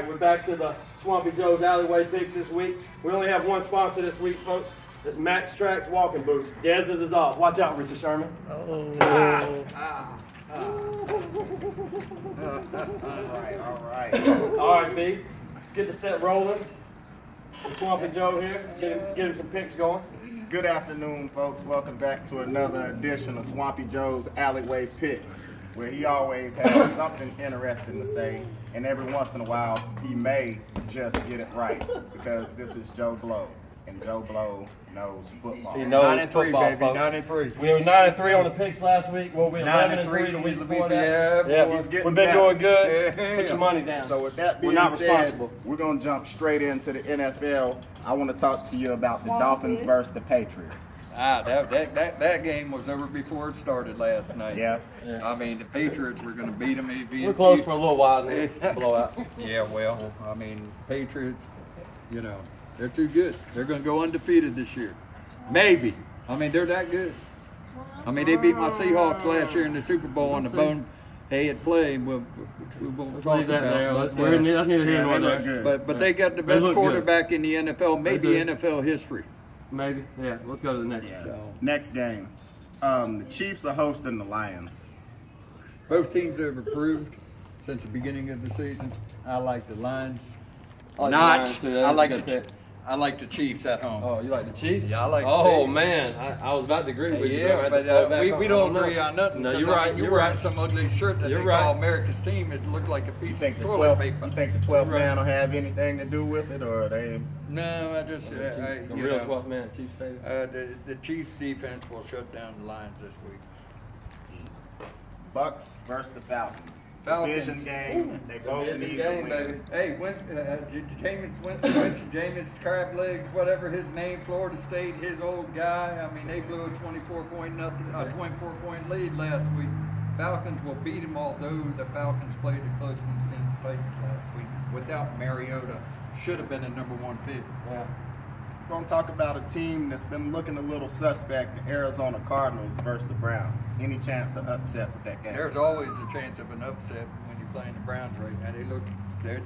we're back to the Swampy Joe's Alleyway picks this week. We only have one sponsor this week, folks. It's Max Trax Walking Boots. Dez's is off. Watch out, Richard Sherman. All right. All right, B. Let's get the set rolling. Swampy Joe here. Get him some picks going. Good afternoon, folks. Welcome back to another edition of Swampy Joe's Alleyway Picks, where he always has something interesting to say, and every once in a while, he may just get it right, because this is Joe Blow, and Joe Blow knows football. He knows 9-3, football, baby. folks. 9-3. We were 9-3 on the picks last week. We'll be 11-3 the week before that. Yeah, he's getting we've been better. doing good. Yeah. Put your money down. So with that We're being not said, responsible. we're going to jump straight into the NFL. I want to talk to you about the Dolphins versus the Patriots. That game was over before it started last night. Yeah. I mean, the Patriots were going to beat them. We're close for a little while then. Blowout. Yeah, well, I mean, Patriots, you know, they're too good. They're going to go undefeated this year. Maybe. I mean, they're that good. I mean, they beat my Seahawks last year in the Super Bowl on the bonehead play, which we won't talk Leave that about. there. But, That's neither here nor they look there. good. but they got the They best look quarterback in the NFL, maybe do. NFL history. Maybe. Yeah. Let's go to the next. So, Next game. The Chiefs are hosting the Lions. both teams have improved since the beginning of the season. I like the Lions. I like the Chiefs at home. Oh, you like the Chiefs? Yeah, I like the Oh Chiefs. man, I was about to agree with you. Yeah, but we don't agree on nothing. No, 'cause you're I right. mean, You're wearing right. some ugly shirt that You're they right. call America's team. It looked like a You piece think of the toilet 12th? paper. You think the 12th man will have anything to do with it, or are they? No, I just The you real know, 12th man, Chiefs Stadium. the Chiefs defense will shut down the Lions this week. Bucks versus the Falcons. Falcons. Division game. They both Division need game, to baby. win. Hey, Jameis Winston, Jameis Crab Legs, whatever his name, Florida State, his old guy. I mean, they blew a 24-point lead last week. Falcons will beat them, although the Falcons played the close ones against the Titans last week. Without Mariota, should have been a #1 pick. Yeah. We're going to talk about a team that's been looking a little suspect, the Arizona Cardinals versus the Browns. Any chance of upset with that game? There's always a chance of an upset when you're playing the Browns right now.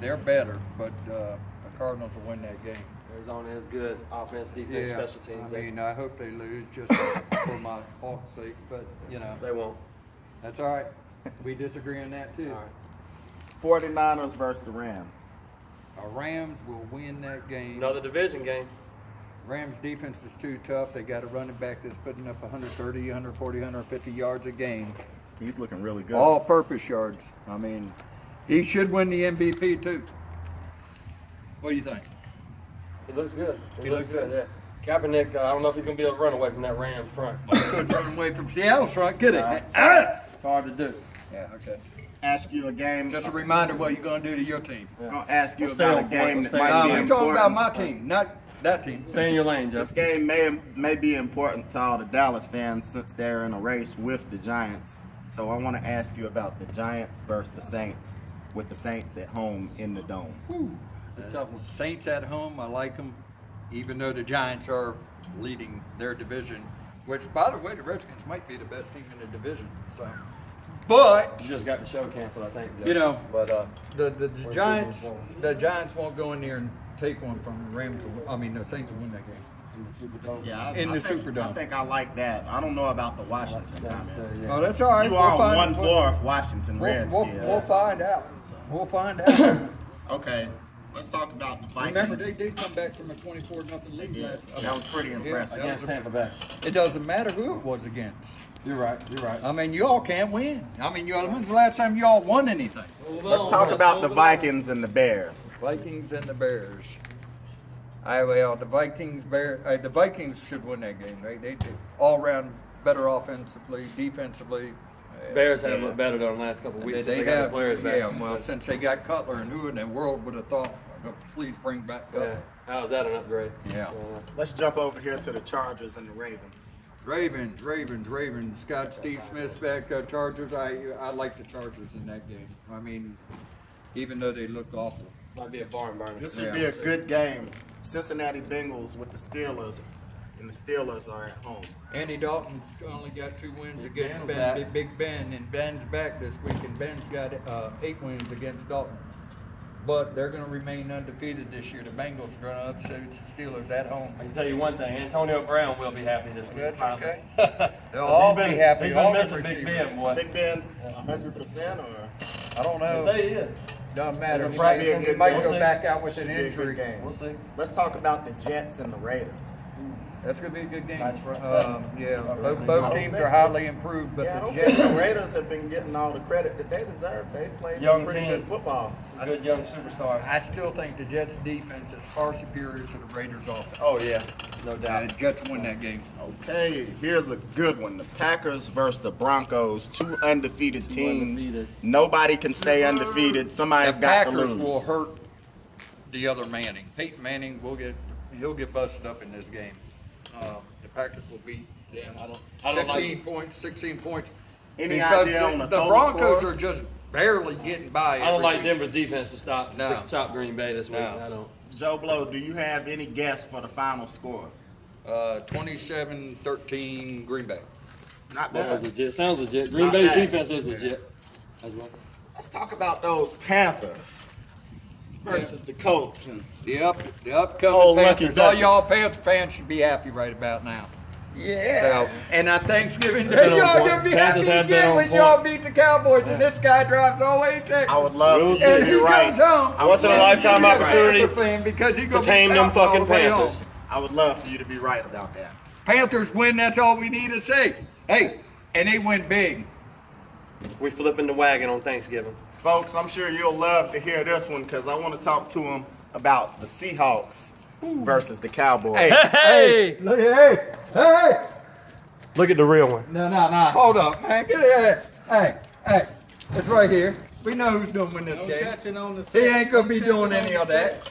They're better, but the Cardinals will win that game. Arizona is good. Offense, defense, special teams. I mean, I hope they lose just for my Hawks' sake, but you know, They won't. that's all right. We disagree on that too. All right. 49ers versus the Rams. The Rams will win that game. Another division game. Rams defense is too tough. They got a running back that's putting up 130, 140, 150 yards a game. He's looking really good. All-purpose yards. I mean, he should win the MVP too. What do you think? He looks good. He looks good. Yeah. Kaepernick, I don't know if he's going to be able to run away from that Rams front. Couldn't run away from Seattle's front, could he? It's hard to do. Yeah, okay. Ask you a game. Just a reminder what you're going to do to your team. I'm going to ask you Let's stay about a on point. game Let's that stay might on be point. We're talking important. about my team, not that team. Stay in your lane, This Jeff. game may be important to all the Dallas fans since they're in a race with the Giants. So I want to ask you about the Giants versus the Saints, with the Saints at home in the Dome. It's a tough one. Saints at home, I like them, even though the Giants are leading their division, which, by the way, the Redskins might be the best team in the division. So, but You just got the show canceled, I think, Jeff. you know, But the Giants won't go in there and take one from the Rams. The Saints will win that game. in the Superdome. Yeah, In the think, Superdome. I think I like that. I don't know about the Washington comment. Oh, that's all right. You We'll all find- one dwarf Washington Redskins. We'll find out. We'll find out. Okay, let's talk about the Vikings. Remember, they did come back from a 24-0 lead last. That was pretty impressive. Yeah, Against Tampa Bay. It doesn't matter who it was against. You're right. You're right. I mean, you all can't win. I mean, when's the last time you all won anything? Let's talk about the Vikings and the Bears. Vikings and the Bears. The Vikings should win that game. They all around better offensively, defensively. Bears have looked better though in the last couple of weeks. They since got have, the players back. yeah. Well, since they got Cutler, and who in the world would have thought, please bring back Yeah. Cutler? How is that an upgrade? Yeah. Let's jump over here to the Chargers and the Ravens. Ravens. Got Steve Smith back. Chargers. I like the Chargers in that game. I mean, even though they look awful. Might be a barn burner. This would be a good game. Cincinnati Bengals with the Steelers, and the Steelers are at home. Andy Dalton's only got 2 wins against Ben's Ben, Big Ben, and Ben's back this week, and Ben's got 8 wins against Dalton. but they're going to remain undefeated this year. The Bengals are going to upset the Steelers at home. I can tell you one thing, Antonio Brown will be happy this week. That's finally. okay. They'll all be happy. He's all been the missing Big receivers. Ben, boy. Big Ben, 100% or? I don't They know. say he is. Doesn't matter. It's a He practice might, game. he might We'll go see. back out with an Should be a good injury. game. We'll see. Let's talk about the Jets and the Raiders. That's going to be a good game. Match for Yeah, Probably both good. teams are highly improved, but Yeah, I the don't Jets. think the Raiders have been getting all the credit that they deserve. They played Young some pretty team. good football. Good young superstar. I still think the Jets' defense is far superior to the Raiders' offense. Oh, yeah. No doubt. The Jets win that game. Okay, here's a good one. The Packers versus the Broncos, two undefeated teams. undefeated. Nobody can stay undefeated. Somebody's The got to Packers lose. will hurt the other Manning. Peyton Manning he'll get busted up in this game. The Packers will beat them. I don't 15 like- points, 16 points. Any because idea on the the total Broncos score? are just barely getting by. I don't every like week. Denver's defense to stop No. chop Green Bay this week. No. I don't. Joe Blow, do you have any guess for the final score? 27-13 Green Bay. Not Sounds bad. legit. Sounds legit. Green Not Bay's bad. defense is legit. As well. Let's talk about those Panthers versus the Colts. And The upcoming Oh, lucky Panthers. All ducky. y'all Panther fans should be happy right about now. yeah. So, and on Thanksgiving Been Day, on y'all point. gonna be Panthers happy have been again on when point. y'all beat the Cowboys, and this guy drives all the way to Texas. I would love We'll for you see. to and be he right. comes home. I would Once in a love lifetime for you to be opportunity. right. Panther fan because he To gonna tame be them bouncing all fucking the way home. Panthers. I would love for you to be right about that. Panthers win. That's all we need to say. Hey, and they win big. We flipping the wagon on Thanksgiving. Folks, I'm sure you'll love to hear this one because I want to talk to them about the Seahawks versus the Cowboys. Hey! Look, hey! Look at the real one. No, hold up, man. Get it. Hey, it's right here. We know who's gonna win this game. He ain't gonna be doing any of that.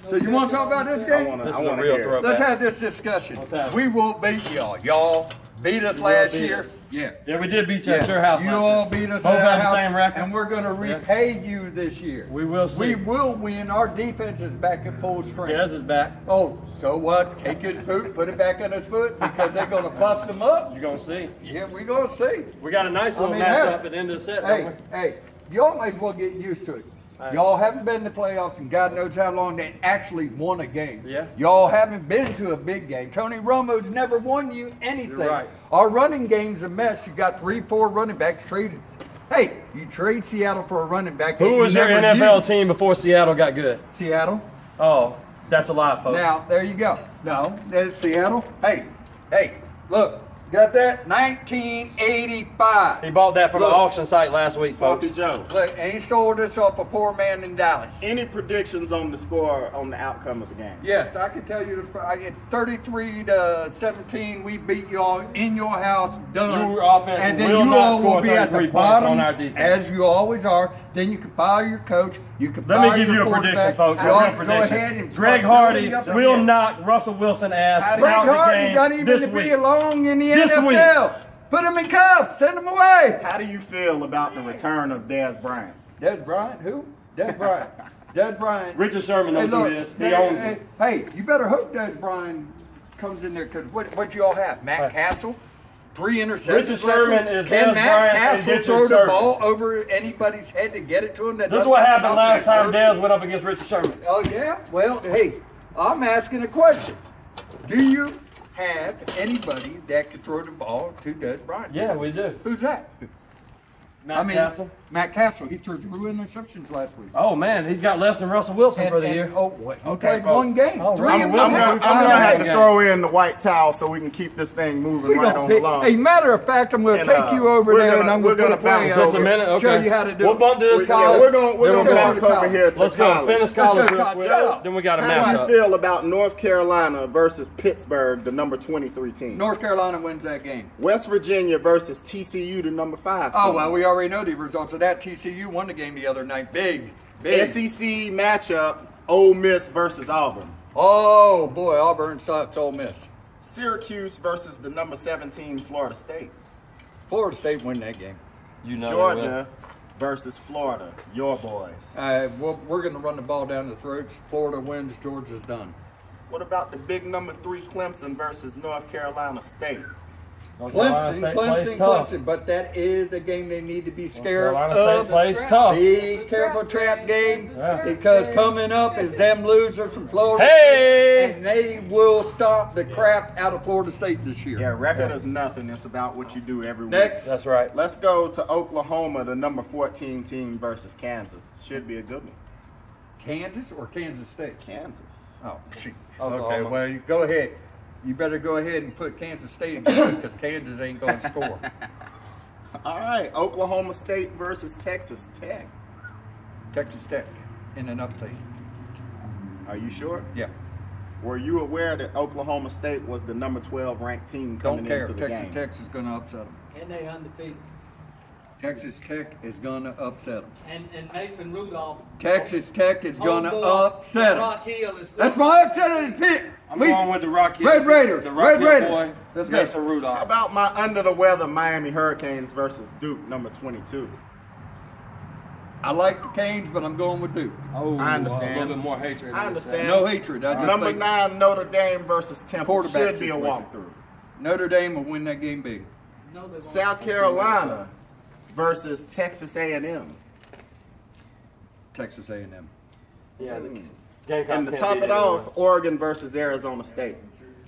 So you want to talk about this I game? want This to is a real hear. throwback. Let's have this discussion. Let's have it. We will beat y'all. Y'all beat us You will last beat year. us. Yeah. Yeah, we did beat you at your house. You last all year. beat us Both at have our the house, same record. and we're going to repay you this year. We will see. We will win. Our defense is back at full strength. Dez is back. Oh, so what? Take his boot, put it back on his foot because they're going to bust him up. You're gonna see. Yeah, we're going to see. We got a nice little mean, matchup hey. at the end of the set. Hey, don't hey, y'all might as well get used to it. Hey. Y'all haven't been in the playoffs, and God knows how long they actually won a game. Yeah. Y'all haven't been to a big game. Tony Romo's never won you anything. You're right. Our running game's a mess. You got 3-4 running backs traded. Hey, you trade Seattle for a running back. we? that Who you was your never NFL used. team before Seattle got good? Seattle. Oh, that's a lie, folks. Now, there you go. No, that's Seattle. Hey, look, got that? 1985. He bought that from Look. the auction site last week, folks. Swampy Joe, Look, and he stole this off a poor man in Dallas. any predictions on the score, on the outcome of the game? Yes, I can tell you. I get 33-17. We beat y'all in your house. Done. Your offense and then will you not all score will be at the 33 points bottom, on our defense. as you always are. Then you can fire your coach. You can Let me fire give your you a prediction, quarterback. folks. A Y'all real Go prediction. ahead and Greg start Hardy building up will again. knock Russell Wilson ass Greg out the Hardy game doesn't even this to week. be along in the This NFL. Put him in cuffs. Send him away. How do you feel about the return of Dez Bryant? Des Bryant? Who? Des Bryant. Des Bryant. Richard Sherman knows who he is. He owns it. Hey, you better hope Des Bryant comes in there because what you all have? Matt Right. Castle, 3 interceptions. Richard last Sherman week. is Can Des Matt Bryant and Castle Richard throw the Sherman. ball over anybody's head to get it to him? This is what happened last time Dez went up against Richard Sherman. Oh yeah. Well, hey, I'm asking a question. Do you have anybody that can throw the ball to Des Bryant? Yeah, we do. Who's that? Matt Castle. Matt Castle. He threw 3 interceptions last week. Oh man, he's got less than Russell Wilson for the year. Oh, wait. He Okay, played folks. one game. Oh, 3 Russell I'm Wilson. interceptions. gonna have to game. throw in the white towel so we can keep this thing moving We right gonna on pick, along. a matter of fact, I'm going to And, take you over we're there gonna- and I'm we're going to put a gonna play bounce Just a over. minute, okay. Show you how to do We'll it. bump to this Yeah, college. we're then gonna we'll bounce go to over here to Let's go. college. Finish college Let's go real college. quick. Shut up. Then we got a How do you matchup. feel about North Carolina versus Pittsburgh, the number 23 team? North Carolina wins that game. West Virginia versus TCU, the number 5 team. Oh, well, we already know the results of that. TCU won the game the other night. Big. SEC matchup, Ole Miss versus Auburn. Oh, boy, Auburn sucks. Ole Miss. Syracuse versus the number 17 Florida State. Florida State win that game. You know Georgia versus Florida, your boys. We're going to run the ball down the throats. Florida wins. Georgia's done. What about the big number 3 Clemson versus North Carolina State? North Carolina State plays tough. Clemson, but that is a game they need to be scared North Carolina of. State plays tough. Be careful, trap game, Yeah. because coming up is them losers from Florida Hey! State, and they will stomp the crap out of Florida State this year. Yeah, record is nothing. It's about what you do every week. Next. That's right. Let's go to Oklahoma, the number 14 team versus Kansas. Should be a good one. Kansas or Kansas State? Kansas. Oh, shoot. Oklahoma. Okay, well, you go ahead. You better go ahead and put Kansas State in because Kansas ain't going to score. All right, Oklahoma State versus Texas Tech. Texas Tech in an update. Are you sure? Yeah. Were you aware that Oklahoma State was the number 12 ranked team Don't coming care. into the Texas game? Tech is going to upset them. And they undefeated. Texas Tech is going to upset them. And Mason Rudolph. Texas Tech is going to Homeboy, upset Rock them. Hill is That's my upset of the pick. I'm going with the Rocky. Red Raiders. The Red Rocky Raiders. boy, Let's go. Mason How Rudolph. about my under the weather Miami Hurricanes versus Duke, number 22? I like the Canes, but I'm going with Duke. Oh, I understand. A little bit more hatred. I understand. No hatred. I just Number think 9 Notre Dame versus Temple Quarterback should be a situation. walkthrough. Notre Dame will win that game big. No, they won't. South Carolina versus Texas A&M. Texas A&M. Yeah, the Gamecocks And to can't top beat it anyone. off, Oregon versus Arizona State.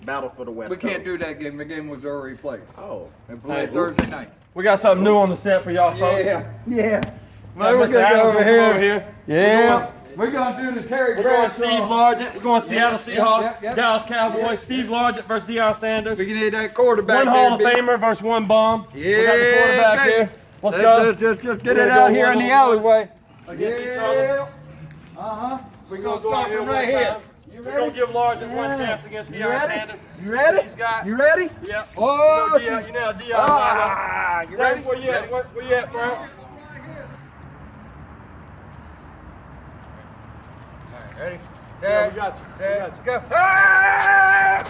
Battle for the West We Coast. can't do that game. The game was already played. Oh. They played Hey, Thursday night. We got something new on the set for y'all folks. Yeah. Well, we're gonna go over here. Yeah. We're going to do the Terry We're going Bradshaw. Steve Largent. We're going Seattle Seahawks. yep. Dallas Cowboys. Steve Largent versus Deion Sanders. We can hit that quarterback. One Hall of there, big. Famer versus one bomb. Yeah, We got the quarterback baby. here. Let's go. Just get We're it gonna out go here in the one-on-one alleyway. Against each other. Uh-huh. We're We're going to go start out from one right here. time. We're going to give Largent one chance against You Deion ready? Sanders. You ready? He's got. You ready? Yep. Oh, you know Deion. You know Deion. Ah, you ready? Where you at? Where you at, bro? Ready? Yeah, we got you. We got you. Go. Ah!